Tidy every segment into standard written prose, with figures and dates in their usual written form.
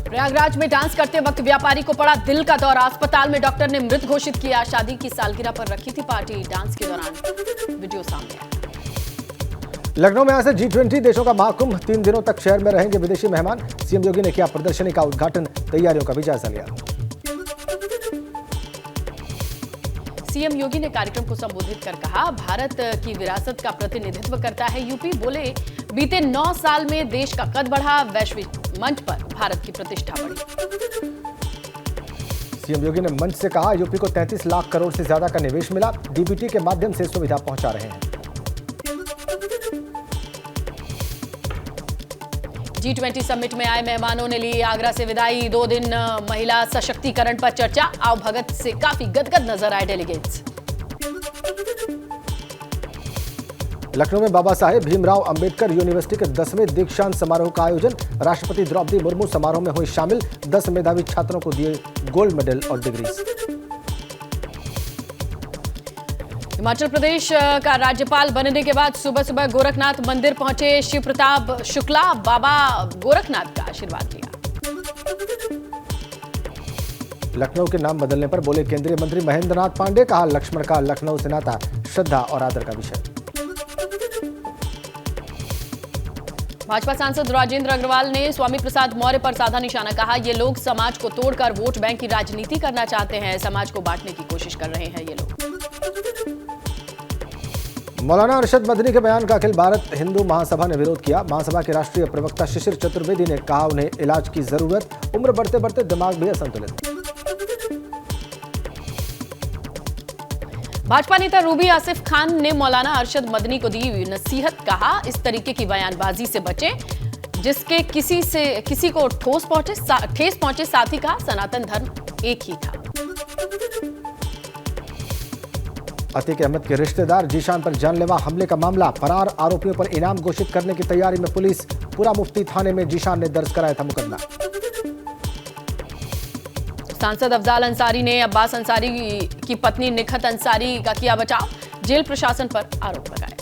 प्रयागराज में डांस करते वक्त व्यापारी को पड़ा दिल का दौरा। अस्पताल में डॉक्टर ने मृत घोषित किया। शादी की सालगिरह पर रखी थी पार्टी। डांस के दौरान वीडियो सामने आया। लखनऊ में आज से G20 देशों का महाकुंभ। 3 दिनों तक शहर में रहेंगे विदेशी मेहमान। सीएम योगी ने किया प्रदर्शनी का उद्घाटन। तैयारियों का भी जायजा लिया। सीएम योगी ने कार्यक्रम को संबोधित कर कहा, भारत की विरासत का प्रतिनिधित्व करता है यूपी। बोले, बीते 9 साल में देश का कद बढ़ा, वैश्विक मंच पर भारत की प्रतिष्ठा बढ़ी। सीएम योगी ने मंच से कहा, यूपी को 33 लाख करोड़ से ज्यादा का निवेश मिला। डीबीटी के माध्यम से सुविधा पहुंचा रहे हैं। G20 समिट में आए मेहमानों ने ली आगरा से विदाई। 2 दिन महिला सशक्तिकरण पर चर्चा। आव भगत से काफी गदगद नजर आए डेलीगेट्स। लखनऊ में बाबा साहेब भीमराव अंबेडकर यूनिवर्सिटी के 10वें दीक्षांत समारोह का आयोजन। राष्ट्रपति द्रौपदी मुर्मू समारोह में हुई शामिल। 10 मेधावी छात्रों को दिए गोल्ड मेडल और डिग्रीज। हिमाचल प्रदेश का राज्यपाल बनने के बाद सुबह सुबह गोरखनाथ मंदिर पहुंचे शिव प्रताप शुक्ला। बाबा गोरखनाथ का आशीर्वाद लिया। लखनऊ के नाम बदलने पर बोले केंद्रीय मंत्री महेंद्र नाथ पांडे। कहा, लक्ष्मण का लखनऊ से नाता श्रद्धा और आदर का विषय। भाजपा सांसद राजेंद्र अग्रवाल ने स्वामी प्रसाद मौर्य पर साधा निशाना। कहा, ये लोग समाज को तोड़कर वोट बैंक की राजनीति करना चाहते हैं। समाज को बांटने की कोशिश कर रहे हैं ये लोग। मौलाना अरशद मदनी के बयान का अखिल भारत हिंदू महासभा ने विरोध किया। महासभा के राष्ट्रीय प्रवक्ता शिशिर चतुर्वेदी ने कहा, उन्हें इलाज की जरूरत। उम्र बढ़ते बढ़ते दिमाग भी असंतुलित। भाजपा नेता रूबी आसिफ खान ने मौलाना अरशद मदनी को दी नसीहत। कहा, इस तरीके की बयानबाजी से बचें जिसके किसी को ठेस पहुंचे। साथ ही कहा, सनातन धर्म एक ही था। अतीक अहमद के रिश्तेदार जीशान पर जानलेवा हमले का मामला। फरार आरोपियों पर इनाम घोषित करने की तैयारी में पुलिस। पूरा मुफ्ती थाने में जीशान ने दर्ज कराया था मुकदमा। सांसद अफजाल अंसारी ने अब्बास अंसारी की पत्नी निखत अंसारी का किया बचाव। जेल प्रशासन पर आरोप लगाए।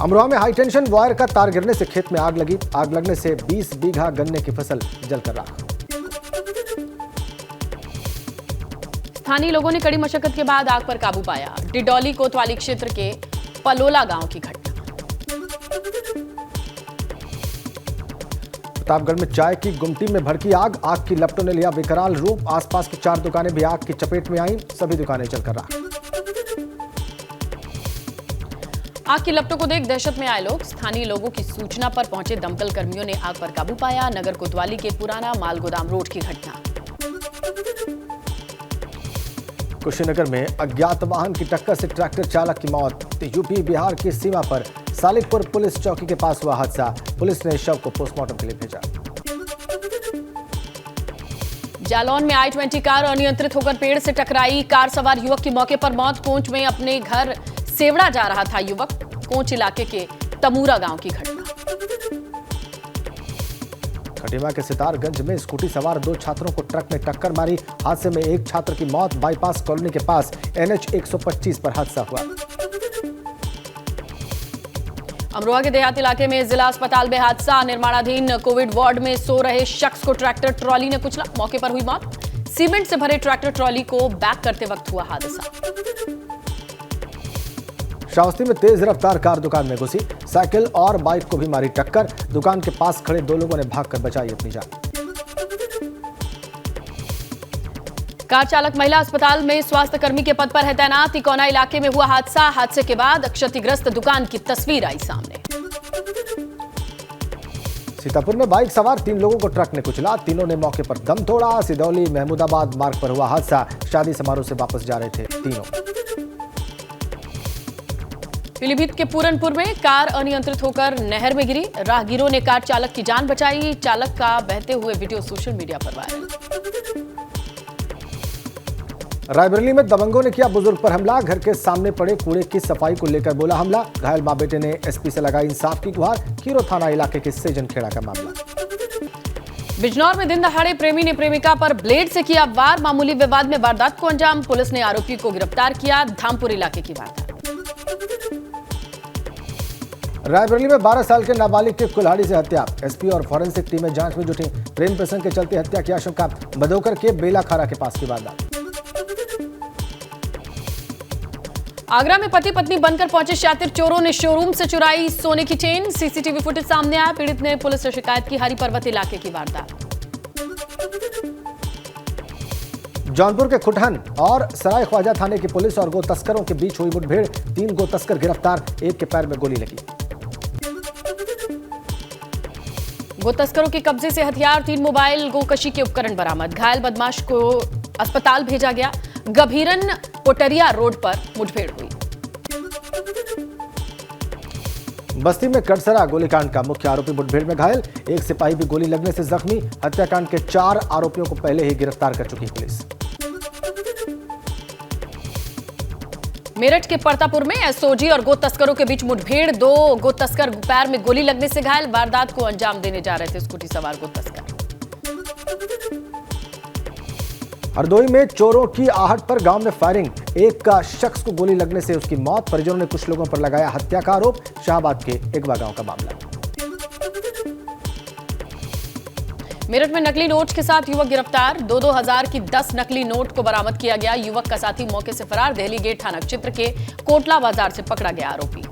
अमरोहा में हाईटेंशन वायर का तार गिरने से खेत में आग लगी। आग लगने से 20 बीघा गन्ने की फसल जलकर राख। स्थानीय लोगों ने कड़ी मशक्कत के बाद आग पर काबू पाया। डिडौली कोतवाली क्षेत्र के पलोला गांव की घटना। प्रतापगढ़ में चाय की गुमटी में भड़की आग। आग की लपटों ने लिया विकराल रूप। आसपास की 4 दुकानें भी आग की चपेट में आईं। सभी दुकानें जलकर राख। आग की लपटों को देख दहशत में आए लोग। स्थानीय लोगों की सूचना पर पहुंचे दमकल कर्मियों ने आग पर काबू पाया। नगर कोतवाली के पुराना माल गोदाम रोड की घटना। कुशीनगर में अज्ञात वाहन की टक्कर से ट्रैक्टर चालक की मौत। यूपी बिहार की सीमा पर सालिकपुर पुलिस चौकी के पास हुआ हादसा। पुलिस ने शव को पोस्टमार्टम के लिए भेजा। जालौन में I-20 कार अनियंत्रित होकर पेड़ से टकराई। कार सवार युवक की मौके पर मौत। कोंच में अपने घर सेवड़ा जा रहा था युवक। कोंच इलाके के तमूरा गांव की घटना। खटीमा के सितारगंज में स्कूटी सवार 2 छात्रों को ट्रक ने टक्कर मारी। हादसे में एक छात्र की मौत। बाईपास कॉलोनी के पास NH 125 पर हादसा हुआ। अमरोहा के देहात इलाके में जिला अस्पताल में हादसा। निर्माणाधीन कोविड वार्ड में सो रहे शख्स को ट्रैक्टर ट्रॉली ने कुचला। मौके पर हुई मौत। सीमेंट से भरे ट्रैक्टर ट्रॉली को बैक करते वक्त हुआ हादसा। श्रावस्ती में तेज रफ्तार कार दुकान में घुसी। साइकिल और बाइक को भी मारी टक्कर। दुकान के पास खड़े 2 लोगों ने भागकर बचाई अपनी जान। कार चालक महिला अस्पताल में स्वास्थ्य कर्मी के पद पर है तैनात। तिकोना इलाके में हुआ हादसा। हादसे के बाद क्षतिग्रस्त दुकान की तस्वीर आई सामने। सीतापुर में बाइक सवार 3 लोगों को ट्रक ने कुचला। तीनों ने मौके पर दम तोड़ा। सिदौली महमूदाबाद मार्ग पर हुआ हादसा। शादी समारोह से वापस जा रहे थे तीनों। पीलीभीत के पूरनपुर में कार अनियंत्रित होकर नहर में गिरी। राहगीरों ने कार चालक की जान बचाई। चालक का बहते हुए वीडियो सोशल मीडिया पर वायरल। रायबरेली में दबंगों ने किया बुजुर्ग पर हमला। घर के सामने पड़े कूड़े की सफाई को लेकर बोला हमला। घायल मां बेटे ने एसपी से लगाई इंसाफ की गुहार। कीरो थाना इलाके के सेजन खेड़ा का मामला। बिजनौर में दिन दहाड़े प्रेमी ने प्रेमिका पर ब्लेड से किया वार। मामूली विवाद में वारदात को अंजाम। पुलिस ने आरोपी को गिरफ्तार किया। धामपुर इलाके की वारदात। रायबरेली में 12 साल के नाबालिग की कुल्हाड़ी से हत्या। एसपी और फॉरेंसिक टीमें जांच में जुटी। प्रेम प्रसंग के चलते हत्या की आशंका। बदोकर के बेलाखारा के पास की वारदात। आगरा में पति पत्नी बनकर पहुंचे शातिर चोरों ने शोरूम से चुराई सोने की चेन। सीसीटीवी फुटेज सामने आया। पीड़ित ने पुलिस से शिकायत की। हरी पर्वत इलाके की वारदात। जौनपुर के खुटहन और सराय ख्वाजा थाने की पुलिस और गो तस्करों के बीच हुई मुठभेड़। 3 गो तस्कर गिरफ्तार। एक के पैर में गोली लगी। गो तस्करों के कब्जे से हथियार, 3 मोबाइल, गोकशी के उपकरण बरामद। घायल बदमाश को अस्पताल भेजा गया। गभीरन पोटरिया रोड पर मुठभेड़ हुई। बस्ती में कटसरा गोलीकांड का मुख्य आरोपी मुठभेड़ में घायल। एक सिपाही भी गोली लगने से जख्मी। हत्याकांड के 4 आरोपियों को पहले ही गिरफ्तार कर चुकी पुलिस। मेरठ के परतापुर में एसओजी और गो तस्करों के बीच मुठभेड़। 2 गो तस्कर पैर में गोली लगने से घायल। वारदात को अंजाम देने जा रहे थे स्कूटी सवार गो तस्कर। हरदोई में चोरों की आहट पर गांव में फायरिंग। एक का शख्स को गोली लगने से उसकी मौत। परिजनों ने कुछ लोगों पर लगाया हत्या का आरोप। शाहबाद के इकवा गांव का मामला। मेरठ में नकली नोट के साथ युवक गिरफ्तार। 2-2 हजार की 10 नकली नोट को बरामद किया गया। युवक का साथी मौके से फरार। देहली गेट थाना क्षेत्र के कोटला बाजार से पकड़ा गया आरोपी।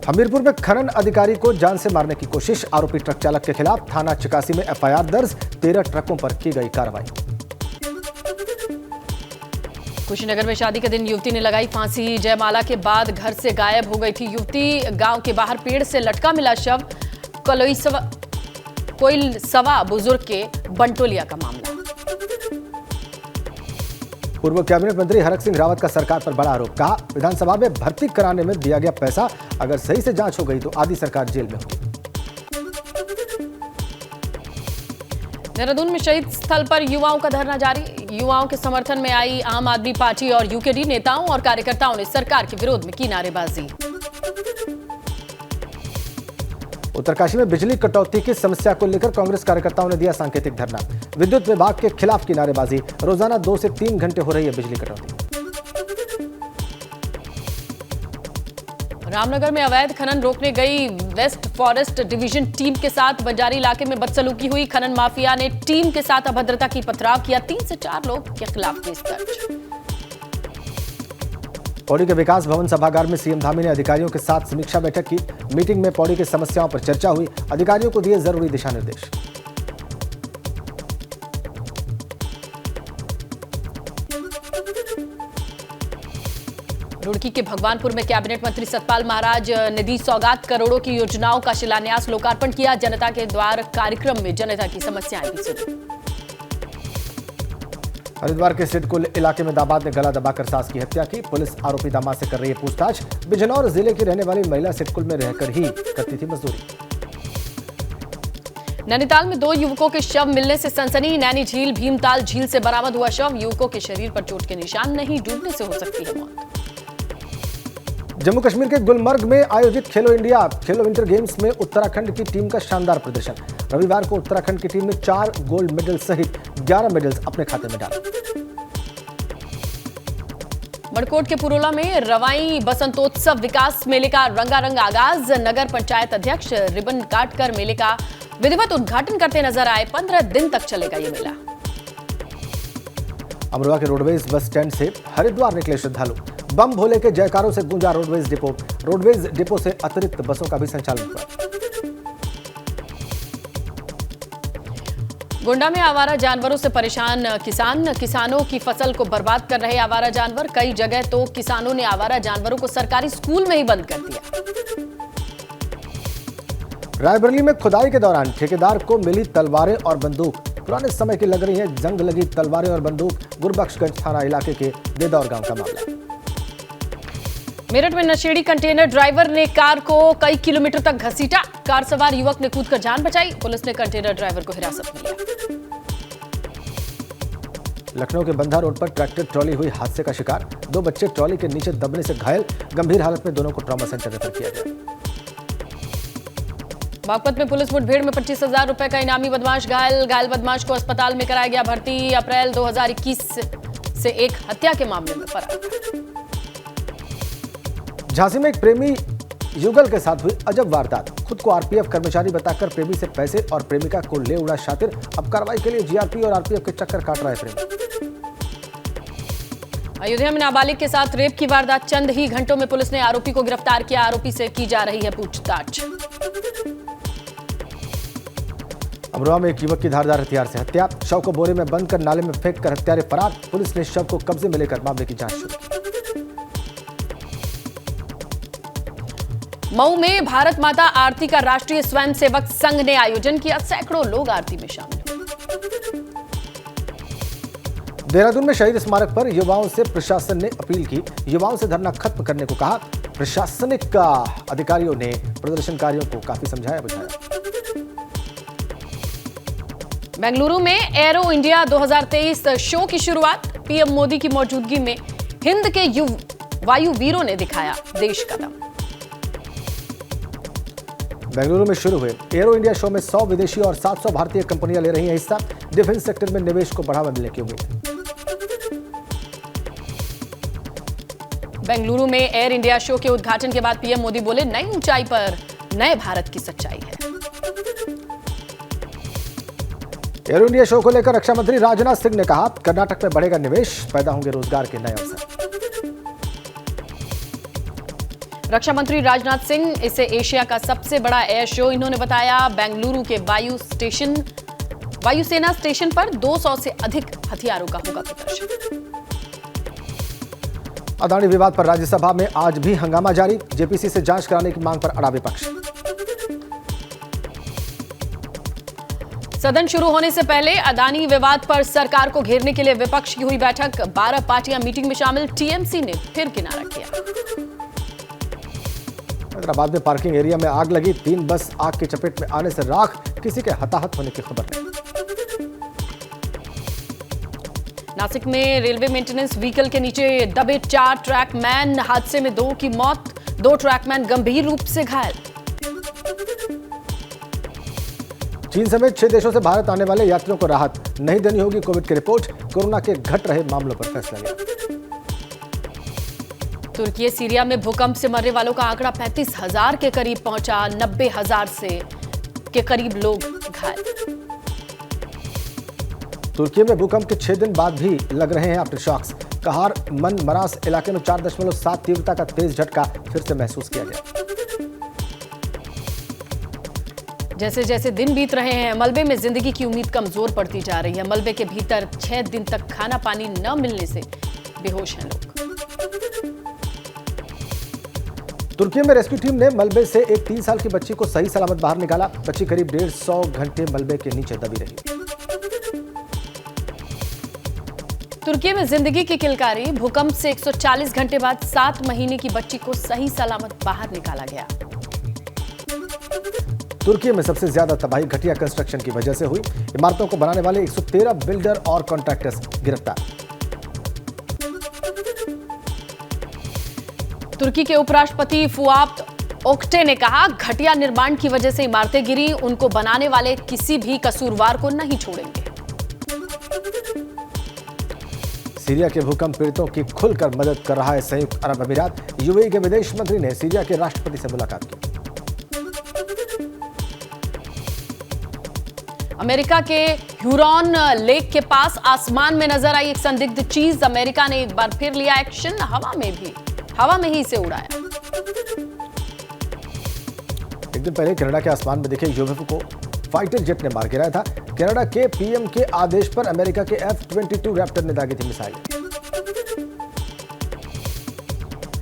हमीरपुर में खनन अधिकारी को जान से मारने की कोशिश। आरोपी ट्रक चालक के खिलाफ थाना चिकासी में एफआईआर दर्ज। 13 ट्रकों पर की गई कार्रवाई। कुशीनगर में शादी के दिन युवती ने लगाई फांसी। जयमाला के बाद घर से गायब हो गई थी युवती। गांव के बाहर पेड़ से लटका मिला शव। कोइलसवा बुजुर्ग के बंटोलिया का मामला। पूर्व कैबिनेट मंत्री हरक सिंह रावत का सरकार पर बड़ा आरोप। कहा, विधानसभा में भर्ती कराने में दिया गया पैसा अगर सही से जांच हो गई तो आधी सरकार जेल में होगी। देहरादून में शहीद स्थल पर युवाओं का धरना जारी। युवाओं के समर्थन में आई आम आदमी पार्टी और यूकेडी। नेताओं और कार्यकर्ताओं ने सरकार के विरोध में की नारेबाजी। उत्तरकाशी में बिजली कटौती की समस्या को लेकर कांग्रेस कार्यकर्ताओं ने दिया सांकेतिक धरना। विद्युत विभाग के खिलाफ की नारेबाजी। रोजाना 2 से 3 घंटे हो रही है बिजली कटौती। रामनगर में अवैध खनन रोकने गई वेस्ट फॉरेस्ट डिवीजन टीम के साथ बंजारी इलाके में बदसलूकी हुई। खनन माफिया ने टीम के साथ अभद्रता की पथराव किया। 3 से 4 लोग के खिलाफ केस दर्ज। पौड़ी के विकास भवन सभागार में सीएम धामी ने अधिकारियों के साथ समीक्षा बैठक की। मीटिंग में पौड़ी की समस्याओं पर चर्चा हुई। अधिकारियों को दिए जरूरी दिशा निर्देश। रुड़की के भगवानपुर में कैबिनेट मंत्री सतपाल महाराज ने दी सौगात। करोड़ों की योजनाओं का शिलान्यास लोकार्पण किया। जनता के द्वार कार्यक्रम में जनता की समस्याएं भी सुनी। हरिद्वार के सिडकुल इलाके में दामाद ने गला दबाकर सास की हत्या की। पुलिस आरोपी दामाद से कर रही है पूछताछ। बिजनौर जिले की रहने वाली महिला सिडकुल में रहकर ही करती थी मजदूरी। नैनीताल में 2 युवकों के शव मिलने से सनसनी। नैनी झील भीमताल झील से बरामद हुआ शव। युवकों के शरीर पर चोट के निशान नहीं। डूबने से हो सकती है मौत। जम्मू कश्मीर के गुलमर्ग में आयोजित खेलो इंडिया खेलो विंटर गेम्स में उत्तराखंड की टीम का शानदार प्रदर्शन। रविवार को उत्तराखंड की टीम ने 4 गोल्ड मेडल सहित 11 मेडल्स अपने खाते में डाले। मड़कोट के पुरोला में रवाई बसंतोत्सव विकास मेले का रंगारंग आगाज। नगर पंचायत अध्यक्ष रिबन काटकर मेले का विधिवत उद्घाटन करते नजर आए। 15 दिन तक चलेगा ये मेला। अमरोहा के रोडवेज बस स्टैंड से हरिद्वार निकले श्रद्धालु। बम भोले के जयकारों से गूंजा रोडवेज डिपो। रोडवेज डिपो से अतिरिक्त बसों का भी संचालन हुआ। गोंडा में आवारा जानवरों से परेशान किसानों की फसल को बर्बाद कर रहे आवारा जानवर। कई जगह तो किसानों ने आवारा जानवरों को सरकारी स्कूल में ही बंद कर दिया। रायबरेली में खुदाई के दौरान ठेकेदार को मिली तलवारें और बंदूक। पुराने समय की लग रही है जंग लगी तलवारें और बंदूक। गुरबख्शगंज थाना इलाके के देदौर गांव का मामला। मेरठ में नशेड़ी कंटेनर ड्राइवर ने कार को कई किलोमीटर तक घसीटा। कार सवार युवक ने कूदकर जान बचाई। पुलिस ने कंटेनर ड्राइवर को हिरासत में लिया। लखनऊ के बंधा रोड पर ट्रैक्टर ट्रॉली हुई हादसे का शिकार। 2 बच्चे ट्रॉली के नीचे दबने से घायल। गंभीर हालत में दोनों को ट्रॉमा सेंटर रेफर किया गया। बागपत में पुलिस मुठभेड़ में 25,000 रुपए का इनामी बदमाश घायल। घायल बदमाश को अस्पताल में कराया गया भर्ती। अप्रैल 2021 से एक हत्या के मामले में फरार। झांसी में एक प्रेमी युगल के साथ हुई अजब वारदात। खुद को आरपीएफ कर्मचारी बताकर प्रेमी से पैसे और प्रेमिका को ले उड़ा शातिर। अब कार्रवाई के लिए जीआरपी और आरपीएफ के चक्कर काट रहा है प्रेमी। अयोध्या में नाबालिग के साथ रेप की वारदात। चंद ही घंटों में पुलिस ने आरोपी को गिरफ्तार किया। आरोपी से की जा रही है पूछताछ। अमरोहा में एक युवक की धारदार हथियार से हत्या। शव को बोरे में बंद कर नाले में फेंक कर हत्यारे फरार। पुलिस ने शव को कब्जे में लेकर मामले की जांच शुरू की। मऊ में भारत माता आरती का राष्ट्रीय स्वयंसेवक संघ ने आयोजन किया। सैकड़ों लोग आरती में शामिल हुए। देहरादून में शहीद स्मारक पर युवाओं से प्रशासन ने अपील की। युवाओं से धरना खत्म करने को कहा। प्रशासनिक अधिकारियों ने प्रदर्शनकारियों को काफी समझाया बुझाया। बेंगलुरु में एरो इंडिया 2023 शो की शुरुआत। पीएम मोदी की मौजूदगी में हिंद के वायुवीरों ने दिखाया देश का दम। बेंगलुरु में शुरू हुए एरो इंडिया शो में 100 विदेशी और 700 भारतीय कंपनियां ले रही हैं हिस्सा। डिफेंस सेक्टर में निवेश को बढ़ावा मिलने की उम्मीद। बेंगलुरु में एयर इंडिया शो के उद्घाटन के बाद पीएम मोदी बोले, नई ऊंचाई पर नए भारत की सच्चाई है। एरो इंडिया शो को लेकर रक्षा मंत्री राजनाथ सिंह ने कहा, कर्नाटक में बढ़ेगा निवेश, पैदा होंगे रोजगार के नए अवसर। रक्षा मंत्री राजनाथ सिंह इसे एशिया का सबसे बड़ा एयर शो इन्होंने बताया। बेंगलुरु के वायुसेना स्टेशन पर 200 से अधिक हथियारों का होगा प्रदर्शन। अदानी विवाद पर राज्यसभा में आज भी हंगामा जारी। जेपीसी से जांच कराने की मांग पर अड़ा विपक्ष। सदन शुरू होने से पहले अदानी विवाद पर सरकार को घेरने के लिए विपक्ष की हुई बैठक। 12 पार्टियां मीटिंग में शामिल। टीएमसी ने फिर किनारा किया। हैदराबाद में पार्किंग एरिया में आग लगी। 3 बस आग की चपेट में आने से राख। किसी के हताहत होने की खबर नहीं। नासिक में रेलवे मेंटेनेंस व्हीकल के नीचे दबे 4 ट्रैकमैन। हादसे में 2 की मौत, 2 ट्रैकमैन गंभीर रूप से घायल। चीन समेत 6 देशों से भारत आने वाले यात्रियों को राहत। नहीं देनी होगी कोविड की रिपोर्ट। कोरोना के घट रहे मामलों पर फैसला लिया। तुर्की सीरिया में भूकंप से मरने वालों का आंकड़ा 35,000 के करीब पहुंचा। 90,000 से के करीब लोग घायल। तुर्की में भूकंप के 6 दिन बाद भी लग रहे हैं आफ्टर शॉक्स। कहार मन मरास इलाके में 4.7 तीव्रता का तेज झटका फिर से महसूस किया गया। जैसे जैसे दिन बीत रहे हैं, मलबे में जिंदगी की उम्मीद कमजोर पड़ती जा रही है। मलबे के भीतर 6 दिन तक खाना पानी न मिलने से बेहोश हैं लोग। तुर्की में रेस्क्यू टीम ने मलबे से एक 3 साल की बच्ची को सही सलामत बाहर निकाला। बच्ची करीब 150 घंटे मलबे के नीचे दबी रही। तुर्की में जिंदगी की किलकारी। भूकंप से 140 घंटे बाद 7 महीने की बच्ची को सही सलामत बाहर निकाला गया। तुर्की में सबसे ज्यादा तबाही घटिया कंस्ट्रक्शन की वजह से हुई। इमारतों को बनाने वाले 113 बिल्डर और कॉन्ट्रैक्टर्स गिरफ्तार। तुर्की के उपराष्ट्रपति फुआद ओक्टे ने कहा, घटिया निर्माण की वजह से इमारतें गिरी। उनको बनाने वाले किसी भी कसूरवार को नहीं छोड़ेंगे। सीरिया के भूकंप पीड़ितों की खुलकर मदद कर रहा है संयुक्त अरब अमीरात। यूएई के विदेश मंत्री ने सीरिया के राष्ट्रपति से मुलाकात की। अमेरिका के ह्यूरॉन लेक के पास आसमान में नजर आई एक संदिग्ध चीज। अमेरिका ने एक बार फिर लिया एक्शन। हवा में ही इसे उड़ाया। एक दिन पहले कनाडा के आसमान में दिखे यूएफओ को फाइटर जेट ने मार गिराया था। कनाडा के पीएम के आदेश पर अमेरिका के F-22 रैप्टर ने दागी थी मिसाइल।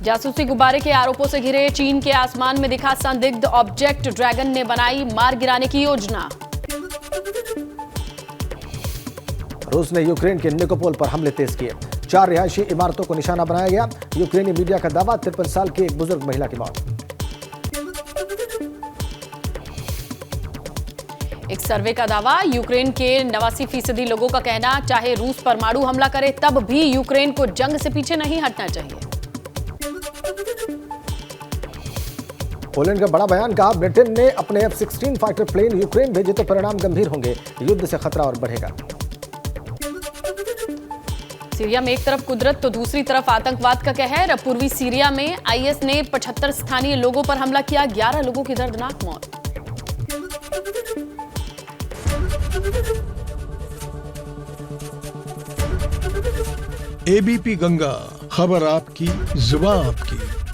जासूसी गुब्बारे के आरोपों से घिरे चीन के आसमान में दिखा संदिग्ध ऑब्जेक्ट। ड्रैगन ने बनाई मार गिराने की योजना। रूस ने यूक्रेन के निकोपोल पर हमले तेज किए। 4 रिहायशी इमारतों को निशाना बनाया गया। यूक्रेनी मीडिया का दावा, 53 साल की एक बुजुर्ग महिला की मौत। एक सर्वे का दावा, यूक्रेन के 89% लोगों का कहना, चाहे रूस परमाणु हमला करे तब भी यूक्रेन को जंग से पीछे नहीं हटना चाहिए। पोलैंड का बड़ा बयान, कहा ब्रिटेन ने अपने F-16 फाइटर प्लेन यूक्रेन भेजे तो परिणाम गंभीर होंगे। युद्ध से खतरा और बढ़ेगा। सीरिया में एक तरफ कुदरत तो दूसरी तरफ आतंकवाद का कहर। अब पूर्वी सीरिया में आईएस ने 75 स्थानीय लोगों पर हमला किया, 11 लोगों की दर्दनाक मौत। एबीपी गंगा, खबर आपकी, जुबान आपकी।